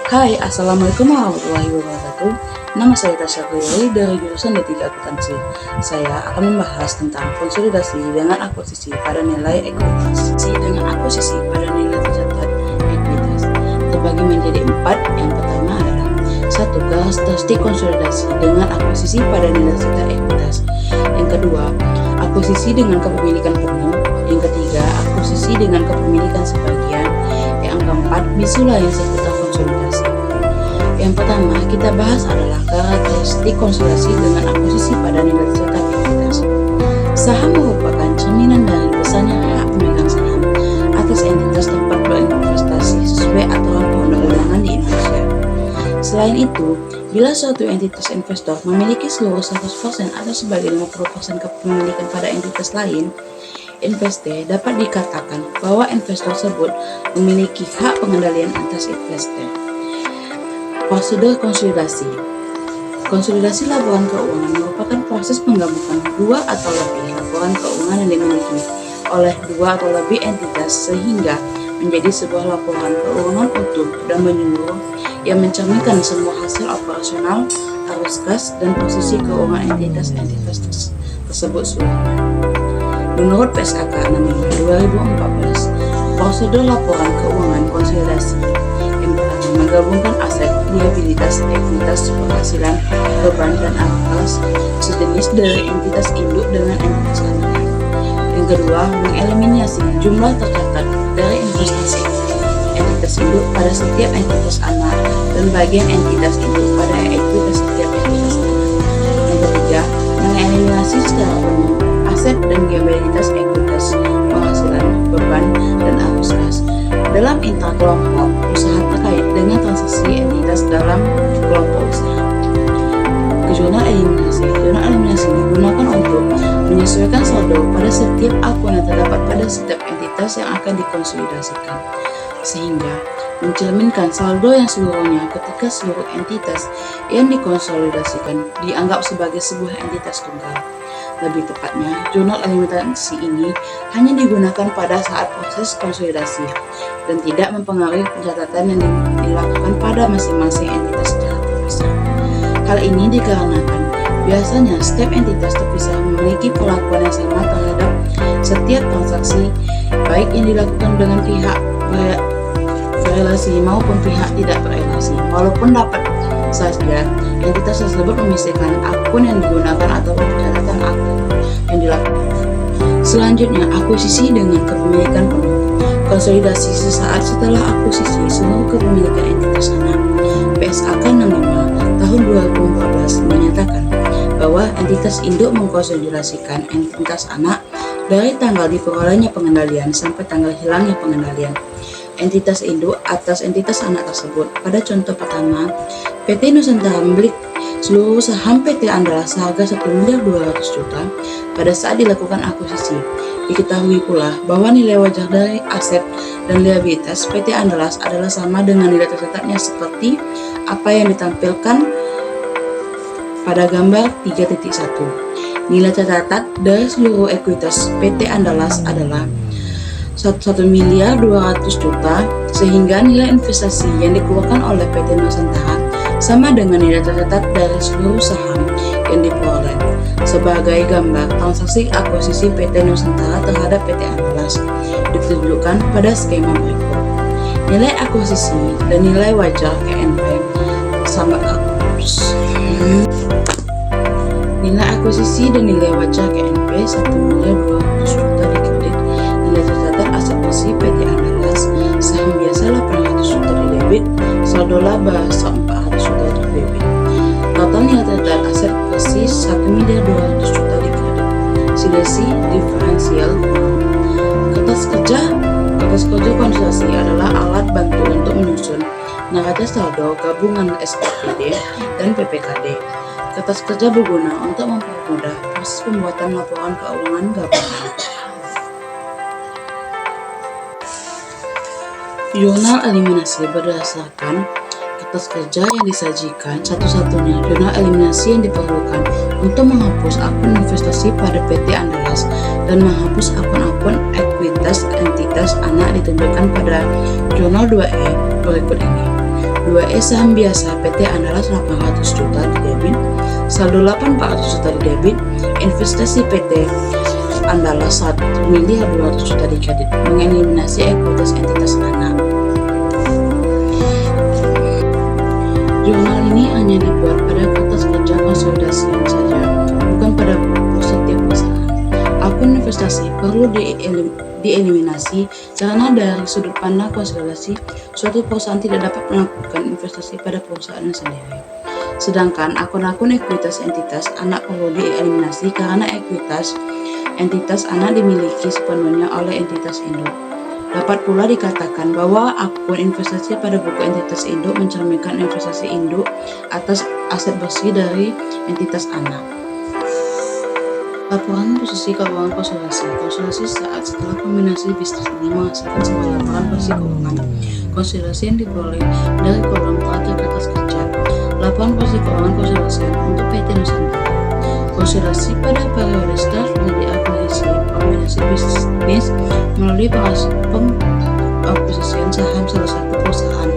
Hai, Assalamualaikum warahmatullahi wabarakatuh. Nama saya Tasya Kuyoli dari jurusan D3 Akuntansi. Saya akan membahas tentang konsolidasi dengan akuisisi pada nilai ekuitas. Dengan akuisisi pada nilai tercatat ekuitas terbagi menjadi 4. Yang pertama adalah 1. Karakteristik konsolidasi dengan akuisisi pada nilai tercatat ekuitas. Yang kedua, akuisisi dengan kepemilikan penuh. Yang ketiga, akuisisi dengan kepemilikan sebagian. Yang keempat, bisu lain seputar konsolidasi. Yang pertama kita bahas adalah karakteristik konsolidasi dengan akuisisi pada nilai tercatat ekuitas. Saham merupakan cerminan dari besarnya hak pemegang saham atas entitas tempat berinvestasi sesuai aturan perundang-undangan di Indonesia. Selain itu, bila suatu entitas investor memiliki seluruh 100% atau sebagian 50% kepemilikan pada entitas lain, investor dapat dikatakan bahwa investor tersebut memiliki hak pengendalian atas investor. Prosedur konsolidasi. Konsolidasi laporan keuangan merupakan proses penggabungan dua atau lebih laporan keuangan yang dimiliki oleh dua atau lebih entitas sehingga menjadi sebuah laporan keuangan utuh dan menyeluruh yang mencerminkan semua hasil operasional, arus kas, dan posisi keuangan entitas tersebut seluruhnya. Menurut PSAK 6/2014, prosedur laporan keuangan konsolidasi yang pertama menggabungkan aset, liabilitas, ekuitas, penghasilan, beban, dan arus sejenis dari entitas induk dengan entitas anak. Yang kedua, mengeliminasi jumlah tercatat dari investasi entitas induk pada setiap entitas anak dan bagian entitas induk pada ekuitas setiap entitas anak. Yang ketiga, mengeliminasi secara umum aset dan liabilitas ekuitas, penghasilan, beban, dan arus kas dalam intrakelompok usaha terkait dengan transaksi entitas dalam kelompok usaha. Jurnal eliminasi. Jurnal eliminasi digunakan untuk menyesuaikan saldo pada setiap akun yang terdapat pada setiap entitas yang akan dikonsolidasikan, sehingga mencerminkan saldo yang seluruhnya ketika seluruh entitas yang dikonsolidasikan dianggap sebagai sebuah entitas tunggal. Lebih tepatnya, jurnal eliminasi ini hanya digunakan pada saat proses konsolidasi dan tidak mempengaruhi pencatatan yang dilakukan pada masing-masing entitas secara terpisah. Hal ini dikarenakan biasanya setiap entitas terpisah memiliki perlakuan yang sama terhadap setiap transaksi, baik yang dilakukan dengan pihak berelasi maupun pihak tidak berelasi, walaupun dapat saja entitas tersebut memisahkan akun yang digunakan atau pencatatan akun yang dilakukan. Selanjutnya, akuisisi dengan kepemilikan penuh. Konsolidasi sesaat setelah akuisisi seluruh kepemilikan entitas anak. PSAK 65 tahun 2014 menyatakan bahwa entitas induk mengkonsolidasikan entitas anak dari tanggal diperolehnya pengendalian sampai tanggal hilangnya pengendalian entitas induk atas entitas anak tersebut. Pada contoh pertama, PT Nusantara membeli seluruh saham PT Andalas seharga 1.200.000.000 pada saat dilakukan akuisisi. Diketahui pula bahwa nilai wajar dari aset dan liabilitas PT Andalas adalah sama dengan nilai tercatatnya seperti apa yang ditampilkan pada gambar 3.1. Nilai tercatat dari seluruh ekuitas PT Andalas adalah 1.200.000.000 sehingga nilai investasi yang dikeluarkan oleh PT Nusantara sama dengan nilai tercatat dari seluruh saham yang diperoleh. Sebagai gambar, transaksi akuisisi PT Nusantara terhadap PT Andalas ditunjukkan pada skema berikut. Nilai akuisisi dan nilai wajar KNP sama nilai akuisisi dan nilai wajar KNP 1.200.000.000 dikredit. Nilai tercatat aset bersih PT Andalas saham biasa 800.000.000 di debit, saldo laba 400.000.000 di debit. Total nilai tercatat aset bersih 1.200.000.000 di kredit. Silesi diferensial. Kertas kerja konsolidasi adalah alat bantu untuk menyusun neraca saldo gabungan SPPD dan PPKD. Kertas kerja berguna untuk mempermudah proses pembuatan laporan keuangan gabungan. Jurnal eliminasi berdasarkan kertas kerja yang disajikan satu-satunya jurnal eliminasi yang diperlukan untuk menghapus akun investasi pada PT Andalas dan menghapus akun-akun ekuitas entitas anak ditunjukkan pada jurnal 2E berikut ini. 2E saham biasa PT Andalas 800 juta di debit, saldo 800 juta di debit, investasi PT Andalas 1 miliar 200 juta di kredit, mengeliminasi ekuitas entitas anak. Jurnal ini hanya dibuat pada kertas kerja konsolidasi saja, bukan pada buku setiap perusahaan. Akun investasi perlu dieliminasi karena dari sudut pandang konsolidasi, suatu perusahaan tidak dapat melakukan investasi pada perusahaan sendiri. Sedangkan akun-akun ekuitas entitas anak perlu dieliminasi karena ekuitas entitas anak dimiliki sepenuhnya oleh entitas induk. Dapat pula dikatakan bahwa akun investasi pada buku entitas induk mencerminkan investasi induk atas aset bersih dari entitas anak. Laporan posisi keuangan konsolidasi. Konsolidasi saat setelah kombinasi bisnis ini menghasilkan sebuah laporan posisi keuangan konsolidasi yang diperoleh dari kolom terakhir atas kerja. Laporan posisi keuangan konsolidasi untuk PT Nusantara. Konsolidasi pada periode start menjadi akuisisi kombinasi bisnis melalui pengakuisisian saham salah satu perusahaan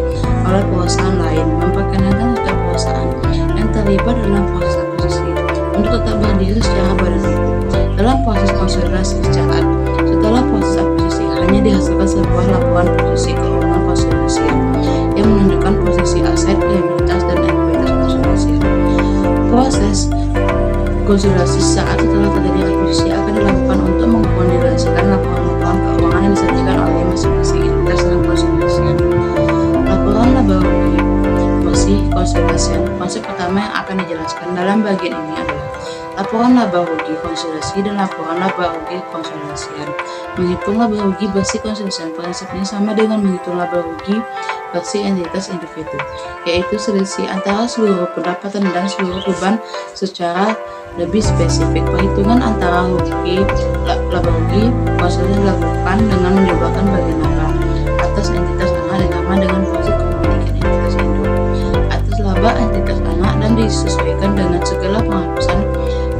oleh perusahaan lain, memperkenalkan setiap perusahaan yang terlibat dalam proses akuisisi untuk tetap berdiri secara badan hukum. Dalam proses konsolidasi setelah proses akuisisi hanya dihasilkan sebuah laporan posisi keuangan konsolidasi yang menunjukkan posisi aset, liabilitas, dan ekuitas konsolidasi. Proses konsolidasi saat setelah terjadi akuisisi akan dilakukan untuk mengkondisikan laporan-laporan keuangan yang disajikan oleh masing-masing entitas dalam konsolidasi. Laporan laba rugi bersih konsolidasi. Konsep pertama yang akan dijelaskan dalam bagian ini adalah laporan laba rugi konsolidasi dan laporan laba rugi konsolidasian. Menghitung laba rugi bersih konsolidasian prinsipnya sama dengan menghitung laba rugi bersih entitas individu, yaitu selisih antara seluruh pendapatan dan seluruh beban. Secara lebih spesifik, perhitungan antara laba rugi konsolidasi dilakukan dengan menjumlahkan bagian laba atas entitas anak ditambah dengan posisi kepemilikan entitas induk atas laba entitas anak dan disesuaikan dengan segala penghapusan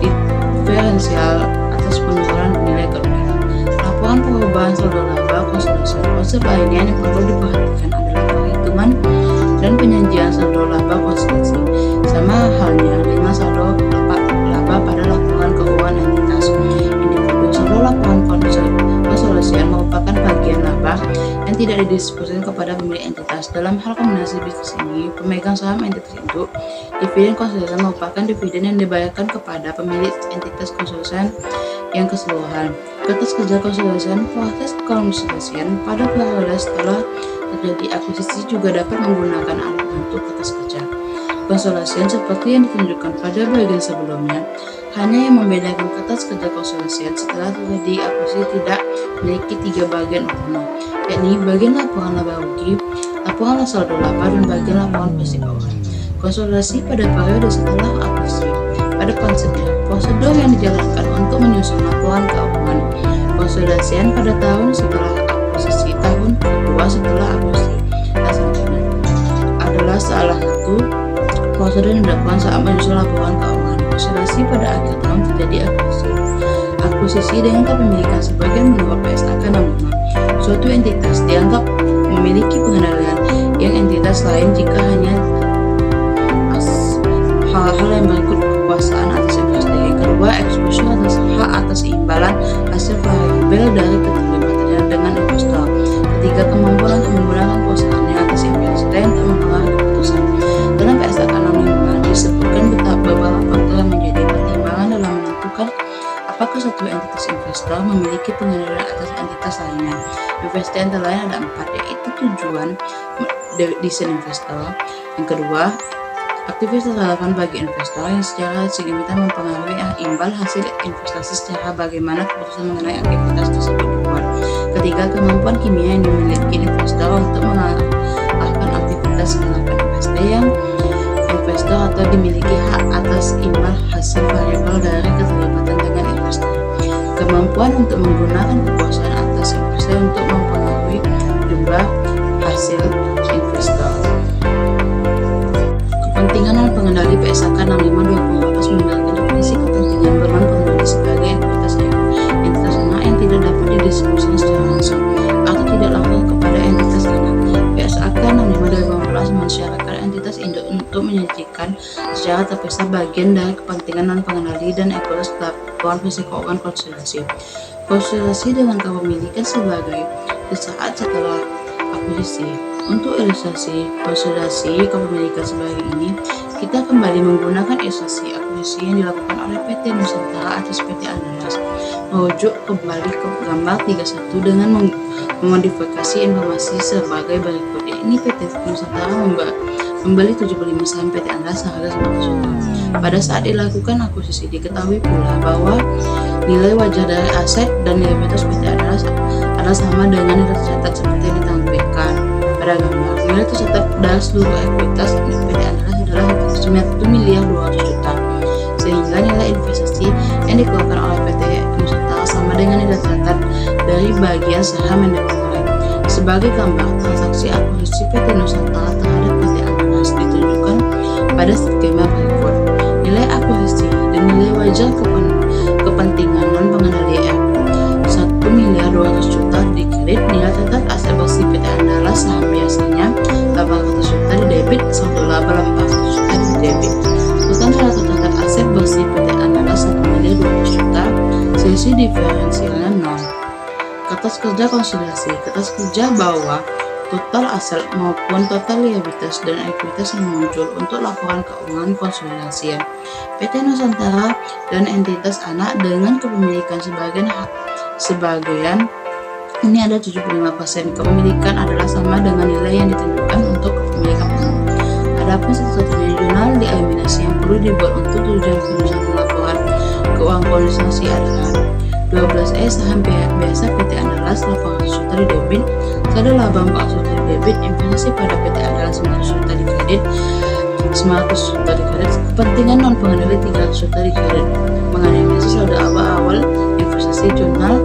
diferensial atas penurunan nilai kerugian. Laporan perubahan saldo laba konsolidasi. Konsep lainnya yang perlu diperhatikan adalah perhitungan dan penyajian saldo laba konsolidasi, sama halnya dengan saldo laba pada laporan keuangan entitas individu. Saldo laporan konsolidasi merupakan bagian laba yang tidak didistribusikan kepada pemilik entitas. Dalam hal kombinasi bisnis ini, pemegang saham entitas induk, dividen konsolidasi merupakan dividen yang dibayarkan kepada pemilik entitas konsolidasi yang keseluruhan. Kertas kerja konsolidasi. Proses konsolidasian pada periode setelah terjadi akuisisi juga dapat menggunakan alat bentuk kertas kerja konsolidasian seperti yang ditunjukkan pada bagian sebelumnya. Hanya yang membedakan kertas kerja konsolidasian setelah terjadi akuisisi tidak memiliki 3 bagian utama, yakni bagian laporan laba rugi, laporan saldo laba, dan bagian laporan posisi keuangan konsolidasi pada periode setelah akuisisi. Pada konsepnya, prosedur yang dijalankan untuk menyusun laporan keuangan konsolidasian pada tahun setelah akuisisi, tahun kedua setelah akuisisi, dan selanjutnya adalah salah satu prosedur yang dilakukan saat menyusun laporan keuangan konsolidasi pada akhir tahun terjadi akuisisi. Akuisisi dengan kepemilikan sebagian menurut PSAK 65. Suatu entitas dianggap memiliki pengendalian yang entitas lain jika hanya hal-hal yang berikut: kekuasaan atas investasi. Yang kedua, eksposur atas hak atas imbalan hasil variabel dari keterlibatannya dengan investor. Ketiga, kemampuan untuk menggunakan perusahaannya atas investasi yang tak mempengaruhi keputusan. Dalam PSAK 65 disebutkan beberapa faktor yang menjadi pertimbangan dalam menentukan apakah satu entitas investor memiliki pengendalian atas entitas lainnya. Investasi antara lain ada 4, yaitu tujuan desain investor. Yang kedua, aktivitas relevan bagi investor yang secara signifikan mempengaruhi imbal hasil investasi secara bagaimana keputusan mengenai aktivitas tersebut dibuat. Ketiga, kemampuan kimia yang dimiliki investor untuk mengarahkan aktivitas melakukan investasi yang investor atau dimiliki hak atas imbal hasil variabel dari keterlibatan dengan investor. Kemampuan untuk menggunakan kekuasaan atas investor untuk mempengaruhi jumlah hasil investor. Kepentingan dan pengendali PSAK 65/2014 memiliki definisi kepentingan bermain pengendali sebagai entitas anak yang tidak dapat didistribusikan secara langsung atau tidak langsung kepada entitas anak. PSAK 65/2014 mensyaratkan entitas induk untuk menyajikan secara terpisah bagian dari kepentingan non-pengendali dan ekuitas laporan fungsi keuangan konsolidasi. Konsolidasi dengan kepemilikan sebagai sesaat setelah akuisisi. Untuk ilustrasi konsolidasi kepemilikan sebagai ini, kita kembali menggunakan ilustrasi akuisisi yang dilakukan oleh PT Nusantara atas PT Andalas. Merujuk kembali ke gambar 31 dengan memodifikasi informasi sebagai berikut. Ini PT Nusantara membeli 75 saham PT Andalas seharga 100 juta. Pada saat dilakukan akuisisi, diketahui pula bahwa nilai wajar dari aset dan liabilitas PT Andalas adalah sama dengan nilai tercatat seperti yang ditampilkan pada gambar. Nilai tercatat dari seluruh ekuitas PT Andalas adalah 1 miliar 200 juta, sehingga nilai investasi yang dikeluarkan oleh PT Nusantara sama dengan nilai tercatat dari bagian saham yang diperoleh. Sebagai gambar, transaksi akuisisi PT Nusantara terhadap PT Andalas ditunjukkan pada skema berikut. Nilai akuisisi dan nilai wajar kepentingan non-pengendali F 1 miliar 200 juta di kredit. Nilai tercatat aset bersih PT Andalas saham biasanya 800 juta di debit, saldo laba 400 juta di debit. Total nilai tercatat aset bersih PT Andalas 1 miliar 200 juta, selisih diferensialnya 0. Kertas kerja konsolidasi. Kertas kerja bahwa total aset maupun total liabilitas dan ekuitas yang muncul untuk laporan keuangan konsolidasian PT Nusantara dan entitas anak dengan kepemilikan sebagian ini ada 75%. Kepemilikan adalah sama dengan nilai yang ditunjukkan untuk kepemilikan penuh. Adapun satu-satunya jurnal dieliminasi yang perlu dibuat untuk tujuan penyusunan laporan keuangan konsolidasi adalah 12E saham biasa PT Andalas 800 juta di debit, saldo laba 400 juta di debit, investasi pada PT Andalas 900 juta di kredit, 900 juta di kredit, kepentingan non pengendali 300 juta di kredit. Menganalisis saldo awal investasi jurnal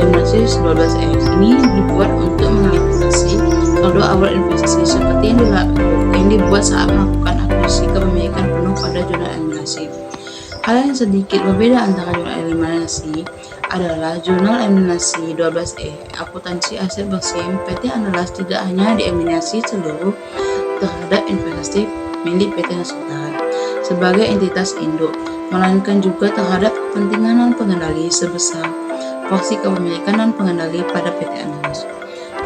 eliminasi 12E ini dibuat untuk menganalisis saldo awal investasi seperti yang dibuat saat melakukan akuisisi kepemilikan penuh pada jurnal eliminasi. Hal yang sedikit berbeda antara jurnal eliminasi adalah jurnal eliminasi 12E akuntansi aset bersih PT Andalas tidak hanya dieliminasi seluruh terhadap investasi milik PT Nusantara sebagai entitas induk, melainkan juga terhadap kepentingan non-pengendali sebesar porsi kepemilikan non-pengendali pada PT Andalas.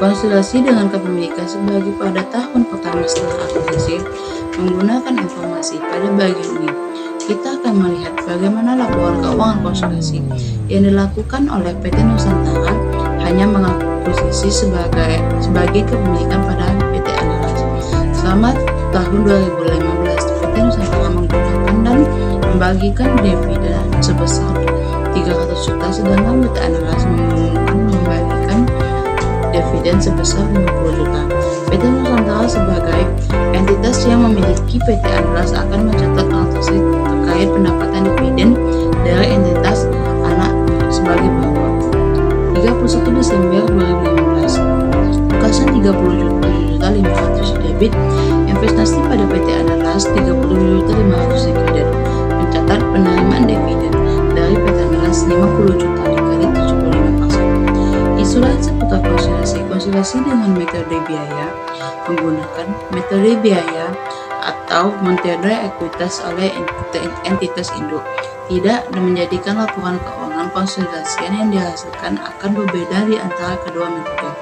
Konsolidasi dengan kepemilikan sebagai pada tahun pertama setelah akuisisi menggunakan informasi pada bagian ini. Kita akan melihat bagaimana laporan keuangan konsolidasi yang dilakukan oleh PT Nusantara hanya mengakuisisi sebagai kepemilikan pada PT Andalas. Selama tahun 2015, PT Nusantara menggunakan dan membagikan dividen sebesar 300 juta, sedangkan PT Andalas membagikan dividen sebesar 50 juta. PT Nusantara sebagai entitas yang memiliki PT Andalas akan mencatat transaksi terkait pendapatan dividen dari entitas anak sebagai berikut. 31 Desember 2015, Kasan 30 juta 500 debit, investasi pada PT Andalas 30 juta 500 di kredit, mencatat penerimaan dividen dari PT Andalas 50 juta di kredit 75%. Isu lain seputar konsolidasi dengan metode biaya menggunakan metode biaya atau metode ekuitas oleh entitas induk tidak menjadikan laporan keuangan konsolidasian yang dihasilkan akan berbeda di antara kedua metode.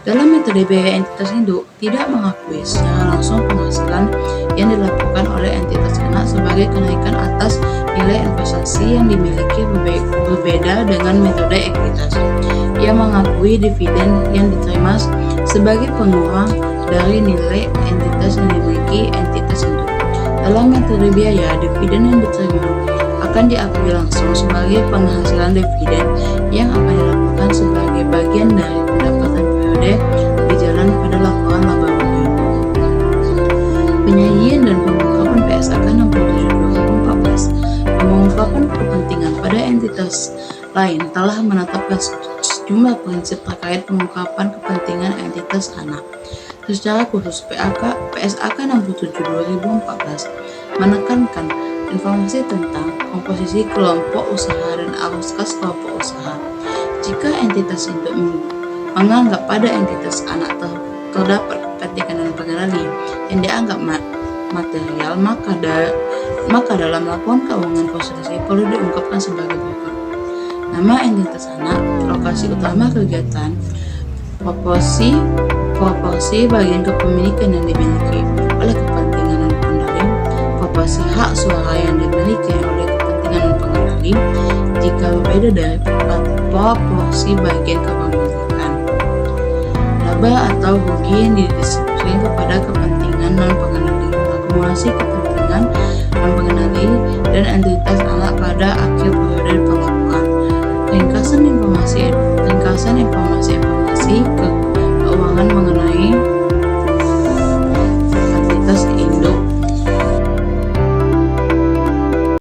Dalam metode biaya entitas induk tidak mengakui secara langsung penghasilan yang dilakukan oleh entitas anak sebagai kenaikan atas nilai investasi yang dimiliki, berbeda dengan metode ekuitas yang mengakui dividen yang diterima sebagai pengurang dari nilai entitas yang dimiliki entitas induk. Dalam metode biaya, dividen yang diterima akan diakui langsung sebagai penghasilan dividen yang akan dilaporkan sebagai bagian dari pendapatan periode berjalan pada laporan laba rugi. Penyajian dan pengungkapan PSAK 67/2014. Pengungkapan kepentingan pada entitas lain telah menetapkan sejumlah prinsip terkait pengungkapan kepentingan entitas anak. Secara khusus, PSAK 67/2014 menekankan informasi tentang komposisi kelompok usaha dan arus kas kelompok usaha. Jika entitas induk menganggap pada entitas anak terdapat kepentingan non pengenali yang dianggap material, maka dalam laporan keuangan konsultasi perlu diungkapkan sebagai berikut. Nama entitas anak, lokasi utama kegiatan, proporsi bagian kepemilikan yang dimiliki oleh kepentingan non pengendali, proporsi hak suara yang dimiliki oleh kepentingan non pengendali jika berbeda dari proporsi bagian kepemilikan, laba atau rugi yang didistribusikan kepada kepentingan non pengendali, akumulasi kepentingan non pengendali dan entitas anak pada akhir periode pelaporan, ringkasan informasi